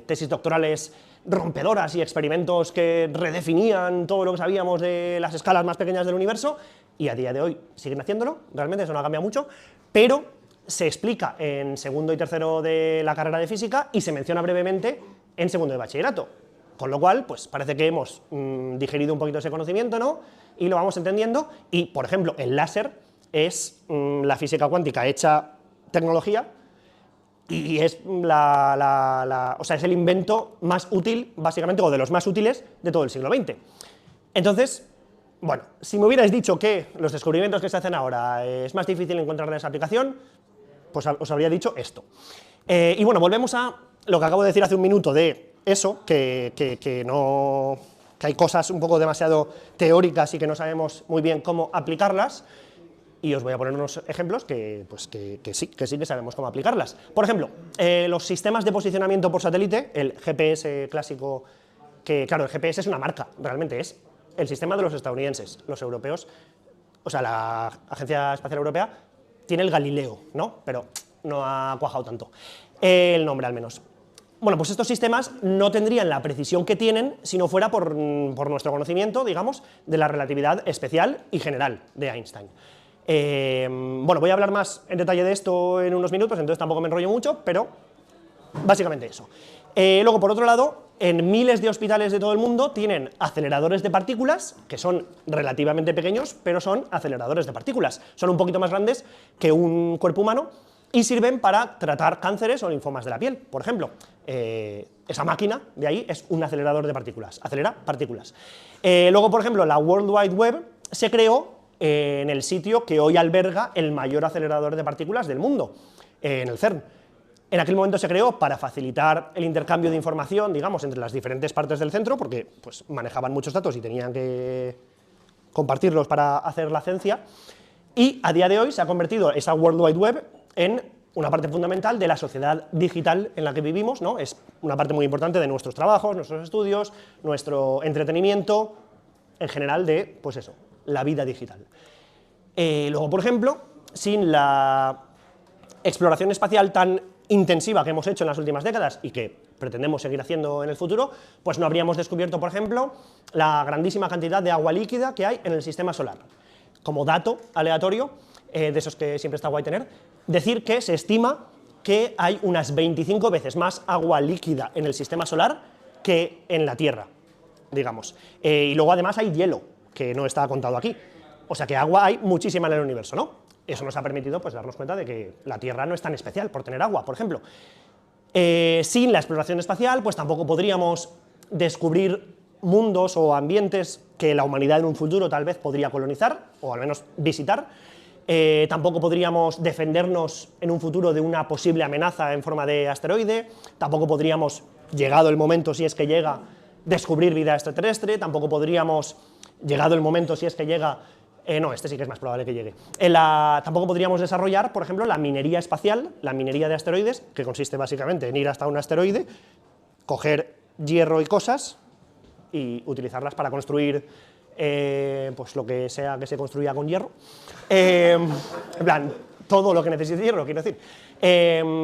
tesis doctorales rompedoras y experimentos que redefinían todo lo que sabíamos de las escalas más pequeñas del universo, y a día de hoy siguen haciéndolo, realmente eso no ha cambiado mucho, pero se explica en segundo y tercero de la carrera de física y se menciona brevemente en segundo de bachillerato, con lo cual pues parece que hemos digerido un poquito ese conocimiento, ¿no? Y lo vamos entendiendo, y por ejemplo el láser es la física cuántica hecha tecnología, y es, es el invento más útil, básicamente, o de los más útiles de todo el siglo XX. Entonces, bueno, si me hubierais dicho que los descubrimientos que se hacen ahora es más difícil encontrarles aplicación, pues os habría dicho esto. Y bueno, volvemos a lo que acabo de decir hace un minuto de eso, que hay cosas un poco demasiado teóricas y que no sabemos muy bien cómo aplicarlas. Y os voy a poner unos ejemplos que sí que sabemos cómo aplicarlas. Por ejemplo, los sistemas de posicionamiento por satélite, el GPS clásico, que claro, el GPS es una marca, realmente es el sistema de los estadounidenses. Los europeos, o sea, la Agencia Espacial Europea tiene el Galileo, ¿no? Pero no ha cuajado tanto, el nombre al menos. Bueno, pues estos sistemas no tendrían la precisión que tienen si no fuera por nuestro conocimiento, digamos, de la relatividad especial y general de Einstein. Bueno, voy a hablar más en detalle de esto en unos minutos, entonces tampoco me enrollo mucho, pero básicamente eso. Luego, por otro lado, en miles de hospitales de todo el mundo tienen aceleradores de partículas, que son relativamente pequeños, pero son aceleradores de partículas. Son un poquito más grandes que un cuerpo humano y sirven para tratar cánceres o linfomas de la piel, por ejemplo. Esa máquina de ahí es un acelerador de partículas, acelera partículas. Luego, por ejemplo, la World Wide Web se creó en el sitio que hoy alberga el mayor acelerador de partículas del mundo, en el CERN. En aquel momento se creó para facilitar el intercambio de información, digamos, entre las diferentes partes del centro, porque pues, manejaban muchos datos y tenían que compartirlos para hacer la ciencia, y a día de hoy se ha convertido esa World Wide Web en una parte fundamental de la sociedad digital en la que vivimos, ¿no? Es una parte muy importante de nuestros trabajos, nuestros estudios, nuestro entretenimiento, en general de, pues eso, la vida digital. Luego, por ejemplo, sin la exploración espacial tan intensiva que hemos hecho en las últimas décadas y que pretendemos seguir haciendo en el futuro, pues no habríamos descubierto, por ejemplo, la grandísima cantidad de agua líquida que hay en el sistema solar. Como dato aleatorio, de esos que siempre está guay tener, decir que se estima que hay unas 25 veces más agua líquida en el sistema solar que en la Tierra, digamos. Y luego además hay hielo, que no está contado aquí. O sea que agua hay muchísima en el universo, ¿no? Eso nos ha permitido pues, darnos cuenta de que la Tierra no es tan especial por tener agua, por ejemplo. Sin la exploración espacial, pues tampoco podríamos descubrir mundos o ambientes que la humanidad en un futuro tal vez podría colonizar, o al menos visitar. Tampoco podríamos defendernos en un futuro de una posible amenaza en forma de asteroide. Tampoco podríamos, llegado el momento, si es que llega, descubrir vida extraterrestre. Tampoco podríamos, llegado el momento, si es que llega, no, este sí que es más probable que llegue. Tampoco podríamos desarrollar, por ejemplo, la minería espacial, la minería de asteroides, que consiste básicamente en ir hasta un asteroide, coger hierro y cosas y utilizarlas para construir pues lo que sea que se construya con hierro. En plan, todo lo que necesite hierro, quiero decir.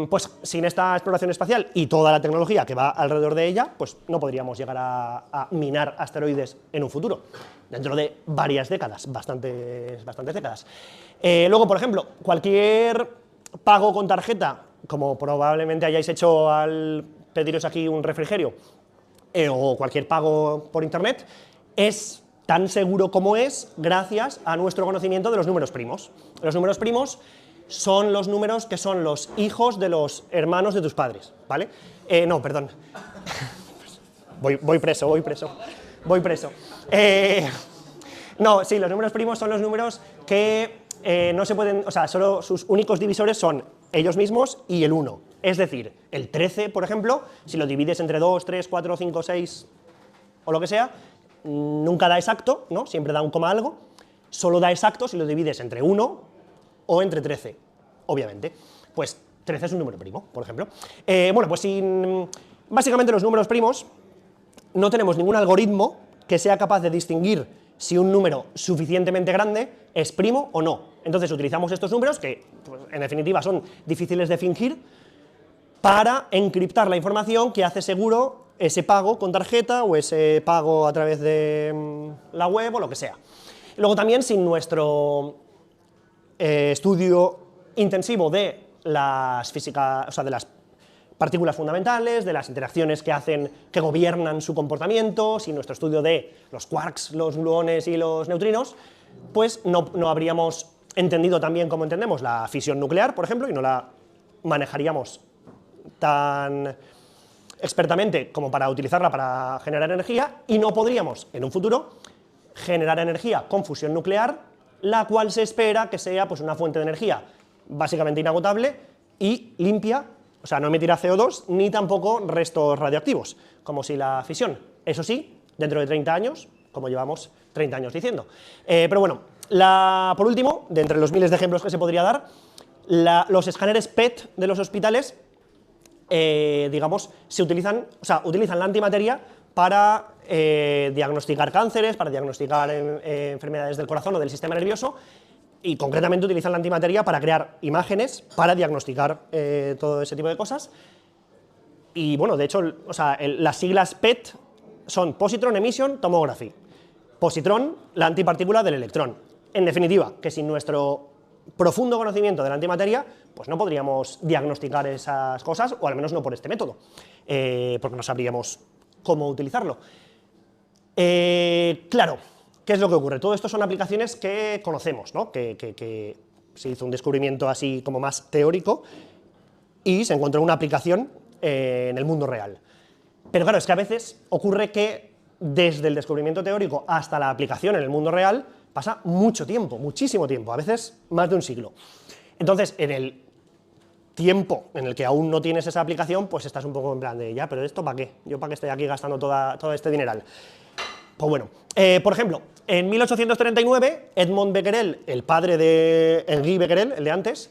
Pues sin esta exploración espacial y toda la tecnología que va alrededor de ella, pues no podríamos llegar a minar asteroides en un futuro, dentro de varias décadas, bastantes décadas. Luego, por ejemplo, cualquier pago con tarjeta, como probablemente hayáis hecho al pediros aquí un refrigerio, o cualquier pago por internet, es tan seguro como es gracias a nuestro conocimiento de los números primos. Los números primos son los números que son los hijos de los hermanos de tus padres, ¿vale? No, perdón. Voy preso. No, sí, los números primos son los números que no se pueden, o sea, solo sus únicos divisores son ellos mismos y el 1. Es decir, el 13, por ejemplo, si lo divides entre 2, 3, 4, 5, 6 o lo que sea, nunca da exacto, ¿no? Siempre da un coma algo. Solo da exacto si lo divides entre 1 o entre 13, obviamente. Pues 13 es un número primo, por ejemplo. Bueno, pues básicamente los números primos no tenemos ningún algoritmo que sea capaz de distinguir si un número suficientemente grande es primo o no. Entonces utilizamos estos números, que pues, en definitiva son difíciles de fingir, para encriptar la información que hace seguro ese pago con tarjeta o ese pago a través de la web o lo que sea. Luego también, sin nuestro estudio intensivo de las físicas, o sea, de las partículas fundamentales, de las interacciones que gobiernan su comportamiento, sin nuestro estudio de los quarks, los gluones y los neutrinos, pues no habríamos entendido tan bien como entendemos la fisión nuclear, por ejemplo, y no la manejaríamos tan expertamente como para utilizarla para generar energía, y no podríamos, en un futuro, generar energía con fusión nuclear, la cual se espera que sea pues, una fuente de energía básicamente inagotable y limpia, o sea, no emitirá CO2 ni tampoco restos radioactivos, como si la fisión. Eso sí, dentro de 30 años, como llevamos 30 años diciendo. Pero bueno, por último, de entre los miles de ejemplos que se podría dar, los escáneres PET de los hospitales, digamos, utilizan la antimateria para diagnosticar cánceres, para diagnosticar enfermedades del corazón o del sistema nervioso, y concretamente utilizan la antimateria para crear imágenes, para diagnosticar todo ese tipo de cosas. Y bueno, de hecho, las siglas PET son Positron Emission Tomography. Positron, la antipartícula del electrón. En definitiva, que sin nuestro profundo conocimiento de la antimateria, pues no podríamos diagnosticar esas cosas, o al menos no por este método, porque no sabríamos cómo utilizarlo. Claro, ¿qué es lo que ocurre? Todo esto son aplicaciones que conocemos, ¿no? Que se hizo un descubrimiento así como más teórico y se encontró una aplicación en el mundo real. Pero claro, es que a veces ocurre que desde el descubrimiento teórico hasta la aplicación en el mundo real pasa mucho tiempo, muchísimo tiempo, a veces más de un siglo. Entonces, en el tiempo en el que aún no tienes esa aplicación, pues estás un poco en plan de, ya, pero ¿esto para qué? ¿Yo para qué estoy aquí gastando todo este dineral? Pues bueno, por ejemplo, en 1839, Edmond Becquerel, el padre de Henri Becquerel, el de antes,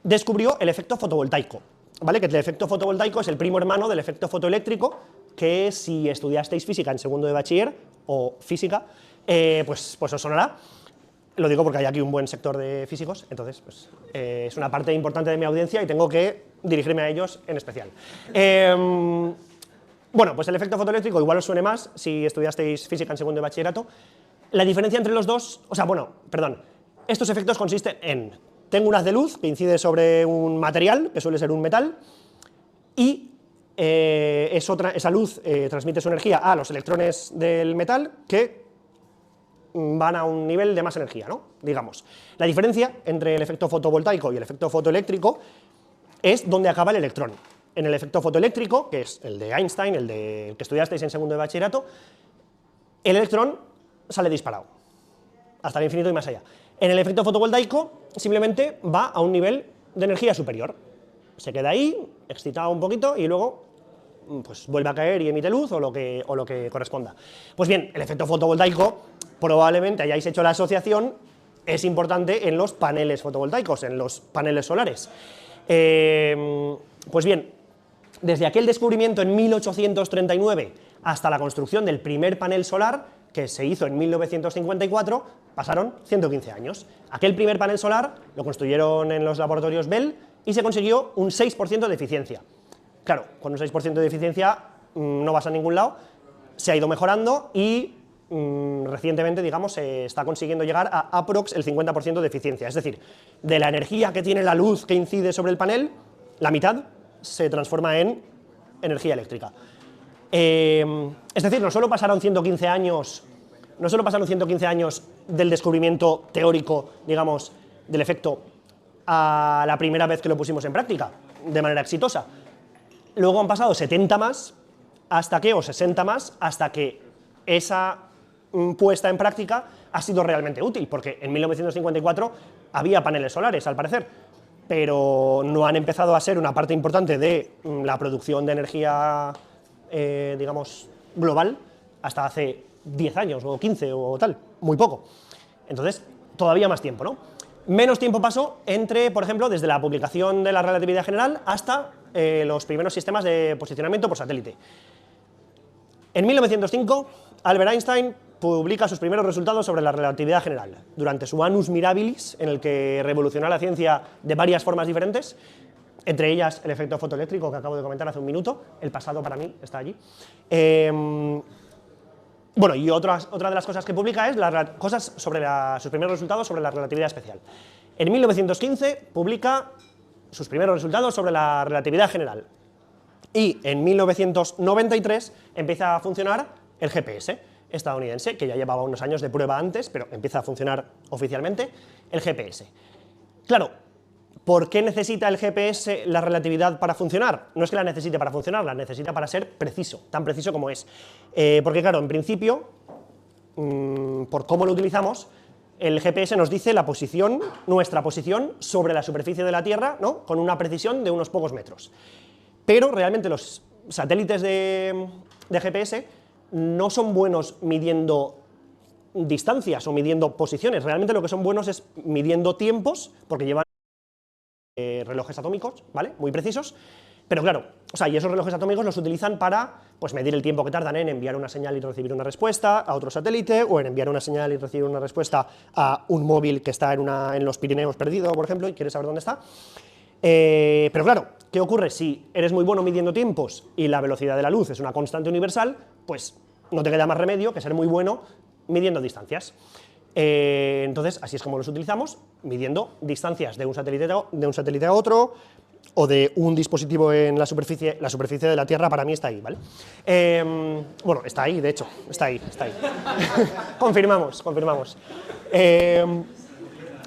descubrió el efecto fotovoltaico, ¿vale? Que el efecto fotovoltaico es el primo hermano del efecto fotoeléctrico, que si estudiasteis física en segundo de bachiller, o física, pues os sonará. Lo digo porque hay aquí un buen sector de físicos, entonces pues, es una parte importante de mi audiencia y tengo que dirigirme a ellos en especial. Bueno, pues el efecto fotoeléctrico igual os suene más si estudiasteis física en segundo de bachillerato. La diferencia entre los dos, estos efectos consisten en, tengo un haz de luz que incide sobre un material, que suele ser un metal, y esa luz transmite su energía a los electrones del metal, que van a un nivel de más energía, ¿no? Digamos. La diferencia entre el efecto fotovoltaico y el efecto fotoeléctrico es donde acaba el electrón. En el efecto fotoeléctrico, que es el de Einstein, el que estudiasteis en segundo de bachillerato, el electrón sale disparado, hasta el infinito y más allá. En el efecto fotovoltaico, simplemente va a un nivel de energía superior. Se queda ahí, excitado un poquito, y luego pues, vuelve a caer y emite luz o lo que corresponda. Pues bien, el efecto fotovoltaico, probablemente hayáis hecho la asociación, es importante en los paneles fotovoltaicos, en los paneles solares. Pues bien, desde aquel descubrimiento en 1839 hasta la construcción del primer panel solar, que se hizo en 1954, pasaron 115 años. Aquel primer panel solar lo construyeron en los laboratorios Bell y se consiguió un 6% de eficiencia. Claro, con un 6% de eficiencia no vas a ningún lado, se ha ido mejorando y recientemente, digamos, se está consiguiendo llegar a aprox el 50% de eficiencia. Es decir, de la energía que tiene la luz que incide sobre el panel, la mitad se transforma en energía eléctrica. Es decir, no solo pasaron 115 años del descubrimiento teórico, digamos, del efecto a la primera vez que lo pusimos en práctica, de manera exitosa. Luego han pasado 70 más, o 60 más, hasta que esa puesta en práctica ha sido realmente útil, porque en 1954 había paneles solares, al parecer, pero no han empezado a ser una parte importante de la producción de energía, digamos, global, hasta hace 10 años, o 15, o tal, muy poco. Entonces, todavía más tiempo, ¿no? Menos tiempo pasó entre, por ejemplo, desde la publicación de la relatividad general hasta los primeros sistemas de posicionamiento por satélite. En 1905, Albert Einstein publica sus primeros resultados sobre la relatividad general, durante su Annus Mirabilis, en el que revolucionó la ciencia de varias formas diferentes, entre ellas el efecto fotoeléctrico que acabo de comentar hace un minuto, el pasado para mí está allí. Bueno, y otra de las cosas que publica es sus primeros resultados sobre la relatividad especial. En 1915 publica sus primeros resultados sobre la relatividad general. Y en 1993 empieza a funcionar el GPS estadounidense, que ya llevaba unos años de prueba antes, pero empieza a funcionar oficialmente el GPS. Claro, ¿por qué necesita el GPS la relatividad para funcionar? No es que la necesite para funcionar, la necesita para ser preciso, tan preciso como es. Porque claro, en principio, por cómo lo utilizamos, el GPS nos dice la posición, nuestra posición sobre la superficie de la Tierra, ¿no? Con una precisión de unos pocos metros. Pero realmente los satélites de GPS no son buenos midiendo distancias o midiendo posiciones, realmente lo que son buenos es midiendo tiempos, porque llevan relojes atómicos, ¿vale? Muy precisos, pero claro, o sea, y esos relojes atómicos los utilizan para, pues, medir el tiempo que tardan en enviar una señal y recibir una respuesta a otro satélite, o en enviar una señal y recibir una respuesta a un móvil que está en los Pirineos perdido, por ejemplo, y quiere saber dónde está. Pero claro, ¿qué ocurre? Si eres muy bueno midiendo tiempos y la velocidad de la luz es una constante universal, pues no te queda más remedio que ser muy bueno midiendo distancias. Entonces, así es como los utilizamos, midiendo distancias de un satélite a otro, o de un dispositivo en la superficie de la Tierra. Para mí está ahí, ¿vale? Bueno, está ahí, de hecho, está ahí. confirmamos.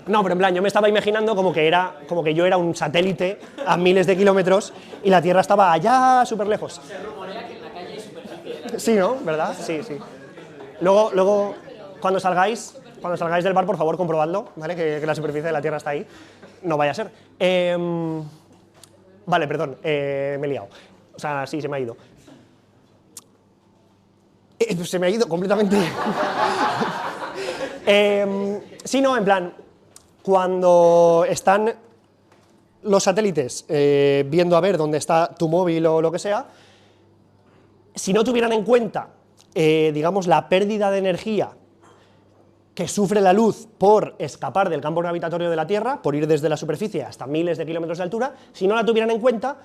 No, pero en plan, yo me estaba imaginando como que yo era un satélite a miles de kilómetros y la Tierra estaba allá súper lejos. Se rumorea que en la calle hay superficie. Sí, ¿no? ¿Verdad? Sí. Luego cuando salgáis del bar, por favor, comprobadlo, ¿vale? Que la superficie de la Tierra está ahí. No vaya a ser. Vale, perdón, me he liado. O sea, sí, se me ha ido. Se me ha ido completamente. Sí, no, en plan, cuando están los satélites viendo a ver dónde está tu móvil o lo que sea, si no tuvieran en cuenta, digamos, la pérdida de energía que sufre la luz por escapar del campo gravitatorio de la Tierra, por ir desde la superficie hasta miles de kilómetros de altura, si no la tuvieran en cuenta,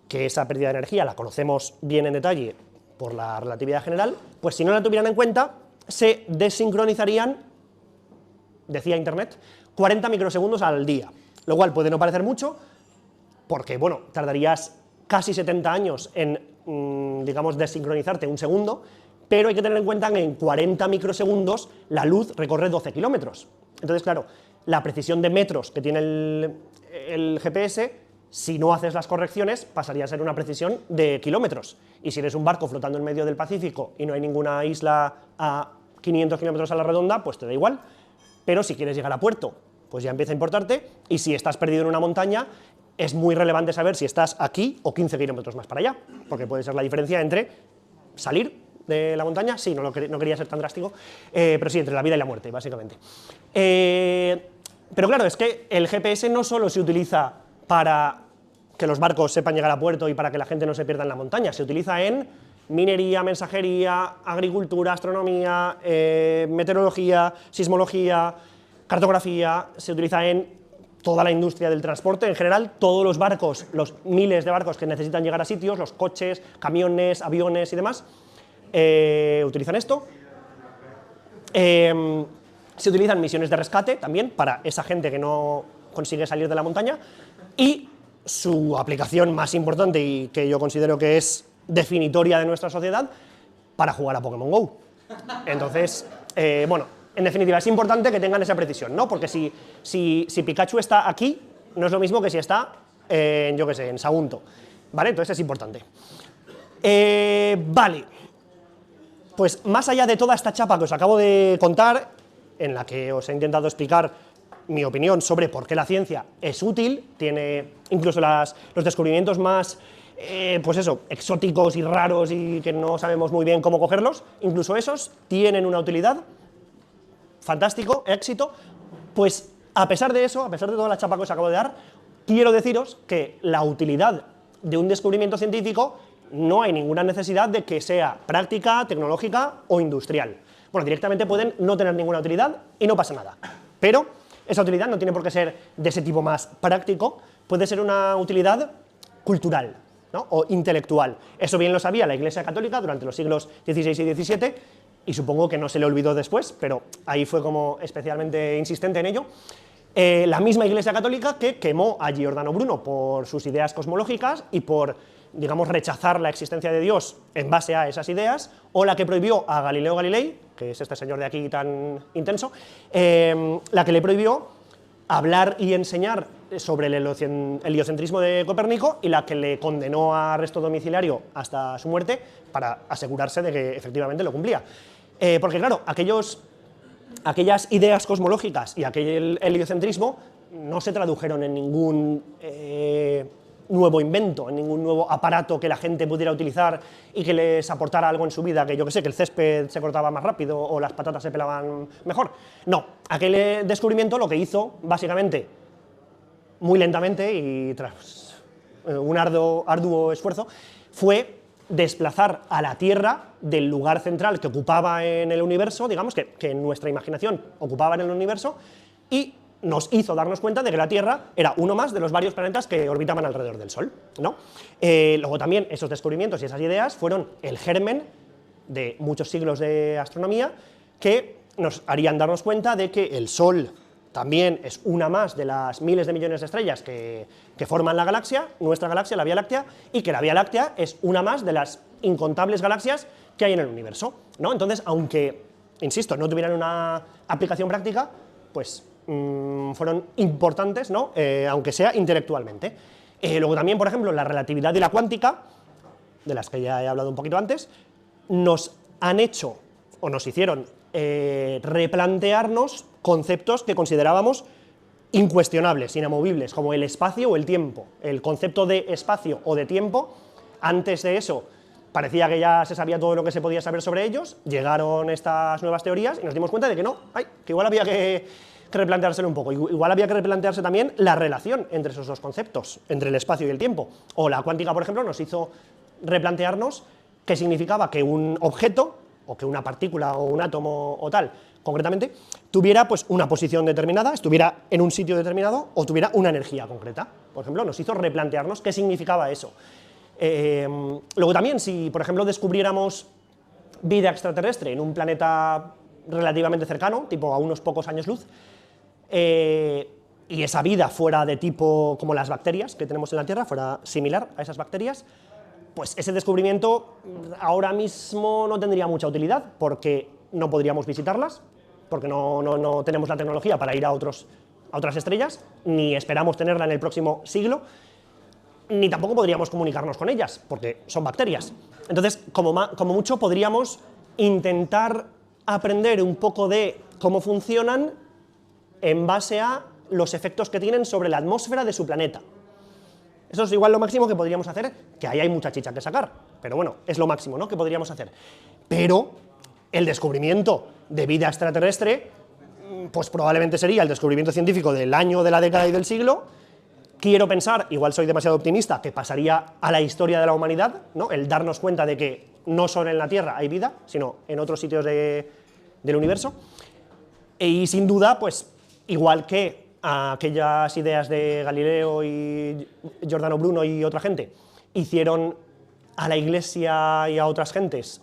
que esa pérdida de energía la conocemos bien en detalle por la relatividad general, pues si no la tuvieran en cuenta, se desincronizarían, decía Internet, 40 microsegundos al día, lo cual puede no parecer mucho, porque, bueno, tardarías casi 70 años en, digamos, desincronizarte un segundo, pero hay que tener en cuenta que en 40 microsegundos la luz recorre 12 kilómetros. Entonces, claro, la precisión de metros que tiene el GPS, si no haces las correcciones, pasaría a ser una precisión de kilómetros. Y si eres un barco flotando en medio del Pacífico y no hay ninguna isla a 500 kilómetros a la redonda, pues te da igual. Pero si quieres llegar a puerto, pues ya empieza a importarte. Y si estás perdido en una montaña, es muy relevante saber si estás aquí o 15 kilómetros más para allá, porque puede ser la diferencia entre salir de la montaña, sí, no quería ser tan drástico, pero sí, entre la vida y la muerte, básicamente. Pero claro, es que el GPS no solo se utiliza para que los barcos sepan llegar a puerto y para que la gente no se pierda en la montaña, se utiliza en minería, mensajería, agricultura, astronomía, meteorología, sismología, cartografía, se utiliza en toda la industria del transporte, en general, todos los barcos, los miles de barcos que necesitan llegar a sitios, los coches, camiones, aviones y demás, utilizan esto. Se utilizan misiones de rescate también para esa gente que no consigue salir de la montaña, y su aplicación más importante y que yo considero que es definitoria de nuestra sociedad, para jugar a Pokémon GO. Entonces, bueno, en definitiva, es importante que tengan esa precisión, ¿no? Porque si Pikachu está aquí, no es lo mismo que si está en, yo qué sé, en Sagunto, ¿vale? Entonces es importante. Vale. Pues más allá de toda esta chapa que os acabo de contar, en la que os he intentado explicar mi opinión sobre por qué la ciencia es útil, tiene incluso los descubrimientos más, pues eso, exóticos y raros y que no sabemos muy bien cómo cogerlos, incluso esos tienen una utilidad, fantástico, éxito, pues a pesar de eso, a pesar de toda la chapa que os acabo de dar, quiero deciros que la utilidad de un descubrimiento científico no hay ninguna necesidad de que sea práctica, tecnológica o industrial. Bueno, directamente pueden no tener ninguna utilidad y no pasa nada, pero esa utilidad no tiene por qué ser de ese tipo más práctico, puede ser una utilidad cultural, ¿no? O intelectual. Eso bien lo sabía la Iglesia Católica durante los siglos XVI y XVII, y supongo que no se le olvidó después, pero ahí fue como especialmente insistente en ello. La misma Iglesia Católica que quemó a Giordano Bruno por sus ideas cosmológicas y por, digamos, rechazar la existencia de Dios en base a esas ideas, o la que prohibió a Galileo Galilei, que es este señor de aquí tan intenso, la que le prohibió hablar y enseñar sobre el heliocentrismo de Copérnico, y la que le condenó a arresto domiciliario hasta su muerte para asegurarse de que efectivamente lo cumplía. Porque claro, aquellas ideas cosmológicas y aquel heliocentrismo no se tradujeron en ningún nuevo invento, en ningún nuevo aparato que la gente pudiera utilizar y que les aportara algo en su vida, que yo que sé, que el césped se cortaba más rápido o las patatas se pelaban mejor. No, aquel descubrimiento lo que hizo, básicamente, muy lentamente y tras un arduo esfuerzo, fue desplazar a la Tierra del lugar central que ocupaba en el universo, digamos, que en nuestra imaginación ocupaba en el universo, y nos hizo darnos cuenta de que la Tierra era uno más de los varios planetas que orbitaban alrededor del Sol, ¿no? Luego también esos descubrimientos y esas ideas fueron el germen de muchos siglos de astronomía que nos harían darnos cuenta de que el Sol también es una más de las miles de millones de estrellas que forman la galaxia, nuestra galaxia, la Vía Láctea, y que la Vía Láctea es una más de las incontables galaxias que hay en el universo, ¿no? Entonces, aunque, insisto, no tuvieran una aplicación práctica, pues fueron importantes, ¿no? Aunque sea intelectualmente. Luego también, por ejemplo, la relatividad y la cuántica, de las que ya he hablado un poquito antes, nos han hecho, o nos hicieron, replantearnos conceptos que considerábamos incuestionables, inamovibles, como el espacio o el tiempo. El concepto de espacio o de tiempo, antes de eso, parecía que ya se sabía todo lo que se podía saber sobre ellos, llegaron estas nuevas teorías y nos dimos cuenta de que no, que igual había que replanteárselo un poco. Igual había que replantearse también la relación entre esos dos conceptos, entre el espacio y el tiempo. O la cuántica, por ejemplo, nos hizo replantearnos qué significaba que un objeto, o que una partícula o un átomo o tal, concretamente, tuviera pues una posición determinada, estuviera en un sitio determinado o tuviera una energía concreta. Por ejemplo, nos hizo replantearnos qué significaba eso. Luego también, si por ejemplo descubriéramos vida extraterrestre en un planeta relativamente cercano, tipo a unos pocos años luz, y esa vida fuera de tipo como las bacterias que tenemos en la Tierra, fuera similar a esas bacterias, pues ese descubrimiento ahora mismo no tendría mucha utilidad, porque no podríamos visitarlas, porque no tenemos la tecnología para ir a otras estrellas, ni esperamos tenerla en el próximo siglo, ni tampoco podríamos comunicarnos con ellas, porque son bacterias. Entonces, como mucho, podríamos intentar aprender un poco de cómo funcionan en base a los efectos que tienen sobre la atmósfera de su planeta. Eso es igual lo máximo que podríamos hacer, que ahí hay mucha chicha que sacar, pero bueno, es lo máximo, ¿no?, que podríamos hacer. Pero el descubrimiento de vida extraterrestre, pues probablemente sería el descubrimiento científico del año, de la década y del siglo. Quiero pensar, igual soy demasiado optimista, que pasaría a la historia de la humanidad, ¿no?, el darnos cuenta de que no solo en la Tierra hay vida, sino en otros sitios del universo. Y sin duda, pues igual que aquellas ideas de Galileo y Giordano Bruno y otra gente hicieron a la Iglesia y a otras gentes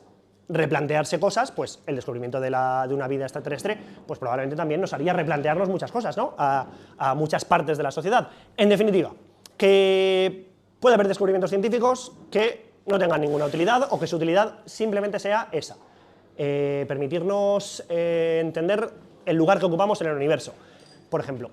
replantearse cosas, pues el descubrimiento de una vida extraterrestre pues probablemente también nos haría replantearnos muchas cosas, ¿no?, a muchas partes de la sociedad. En definitiva, que puede haber descubrimientos científicos que no tengan ninguna utilidad, o que su utilidad simplemente sea esa, permitirnos entender el lugar que ocupamos en el universo. Por ejemplo,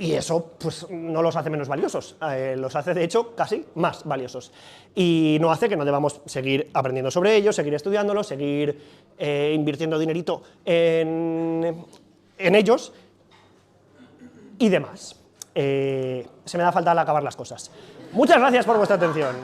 Y eso pues, no los hace menos valiosos, los hace de hecho casi más valiosos. Y no hace que no debamos seguir aprendiendo sobre ellos, seguir estudiándolos, seguir invirtiendo dinerito en ellos y demás. Se me da falta al acabar las cosas. Muchas gracias por vuestra atención.